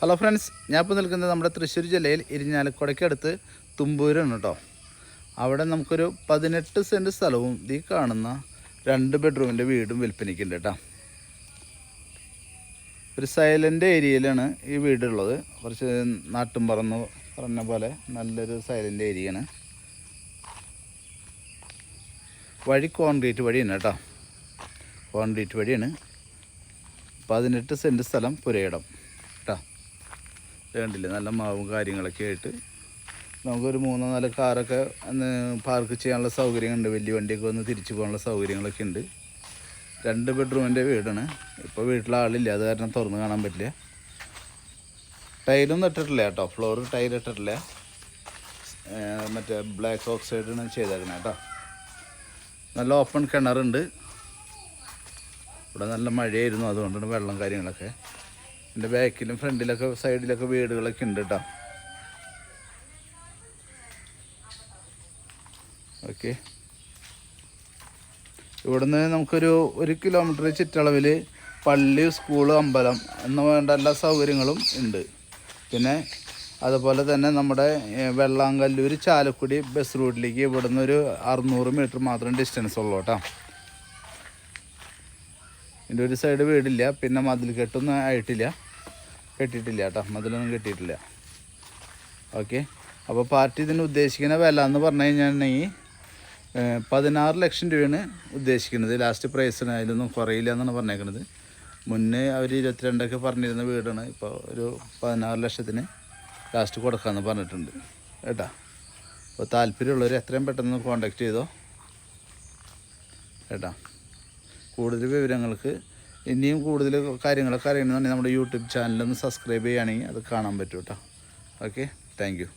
Hello friends, ഞാൻ ഇപ്പോൾ നിൽക്കുന്നത് നമ്മുടെ തൃശ്ശൂർ ജില്ലയിൽ ഇരിഞ്ഞാലക്കുടയ്ക്കടുത്ത് തുമ്പൂരാണ് കേട്ടോ. അവിടെ നമുക്കൊരു 18 സെൻറ്റ് സ്ഥലവും ഈ കാണുന്ന 2 ബെഡ്റൂമിൻ്റെ വീടും വിൽപ്പനയ്ക്കുണ്ട് കേട്ടോ. ഒരു സൈലൻ്റ് ഏരിയയിലാണ് ഈ വീടുള്ളത്. കുറച്ച് നാട്ടുംപറന്ന് പറഞ്ഞ പോലെ നല്ലൊരു സൈലൻ്റ് ഏരിയയാണ്. വഴി കോൺക്രീറ്റ് വഴിയാണ് കേട്ടോ. കോൺക്രീറ്റ് വഴിയാണ്. 18 സെൻറ്റ് സ്ഥലം പുരയിടം കേട്ടോ. കണ്ടില്ലേ, നല്ല മാവും കാര്യങ്ങളൊക്കെ ആയിട്ട് നമുക്കൊരു 3-4 കാറൊക്കെ പാർക്ക് ചെയ്യാനുള്ള സൗകര്യങ്ങളുണ്ട്. വലിയ വണ്ടിയൊക്കെ വന്ന് തിരിച്ചു പോകാനുള്ള സൗകര്യങ്ങളൊക്കെ ഉണ്ട്. 2 ബെഡ്റൂമിൻ്റെ വീടാണ്. ഇപ്പോൾ വീട്ടിൽ ആളില്ല, അത് കാരണം തുറന്ന് കാണാൻ പറ്റില്ല. ടൈലൊന്നും ഇട്ടിട്ടില്ല കേട്ടോ. ഫ്ലോർ ടൈൽ ഇട്ടിട്ടില്ല. മറ്റേ ബ്ലാക്ക് ഓക്സൈഡാണ് ചെയ്തേക്കണേ കേട്ടോ. നല്ല ഓപ്പൺ കിണറുണ്ട്. ഇവിടെ നല്ല മഴയായിരുന്നു, അതുകൊണ്ടാണ് വെള്ളം കാര്യങ്ങളൊക്കെ. എൻ്റെ ബാക്കിലും ഫ്രണ്ടിലൊക്കെ സൈഡിലൊക്കെ വീടുകളൊക്കെ ഉണ്ട് കേട്ടോ. ഓക്കെ, ഇവിടുന്ന് നമുക്കൊരു 1 കിലോമീറ്റർ ചുറ്റളവിൽ പള്ളി, സ്കൂള്, അമ്പലം എന്ന് വേണ്ട എല്ലാ സൗകര്യങ്ങളും ഉണ്ട്. പിന്നെ അതുപോലെ തന്നെ നമ്മുടെ വെള്ളാങ്കല്ലൂർ ചാലക്കുടി ബസ് റൂട്ടിലേക്ക് ഇവിടുന്ന് ഒരു 600 മീറ്റർ മാത്രം ഡിസ്റ്റൻസ് ഉള്ളൂ കേട്ടോ. ഇതിൻ്റെ ഒരു സൈഡ് വീടില്ല. പിന്നെ മതിൽ കെട്ടൊന്നും കെട്ടിയിട്ടില്ല കേട്ടോ. മതിലൊന്നും കെട്ടിയിട്ടില്ല. ഓക്കെ, അപ്പോൾ പാർട്ടി ഇതിന് ഉദ്ദേശിക്കുന്ന വില എന്ന് പറഞ്ഞു കഴിഞ്ഞിട്ടുണ്ടെങ്കിൽ 16 ലക്ഷം രൂപയാണ് ഉദ്ദേശിക്കുന്നത്. ലാസ്റ്റ് പ്രൈസിന് അതിലൊന്നും കുറയില്ല എന്നാണ് പറഞ്ഞേക്കുന്നത്. മുന്നേ അവർ 22 പറഞ്ഞിരുന്ന വീടാണ്. ഇപ്പോൾ ഒരു 16 ലക്ഷത്തിന് ലാസ്റ്റ് കൊടുക്കാമെന്ന് പറഞ്ഞിട്ടുണ്ട് കേട്ടോ. അപ്പോൾ താല്പര്യമുള്ളവർ എത്രയും പെട്ടെന്ന് കോൺടാക്റ്റ് ചെയ്തോ കേട്ടോ. കൂടുതൽ വിവരങ്ങൾക്ക് ഇനിയും കൂടുതൽ കാര്യങ്ങളൊക്കെ അറിയണമെന്നുണ്ടെങ്കിൽ നമ്മുടെ യൂട്യൂബ് ചാനലൊന്ന് സബ്സ്ക്രൈബ് ചെയ്യുകയാണെങ്കിൽ അത് കാണാൻ പറ്റും കേട്ടോ. Okay, thank you.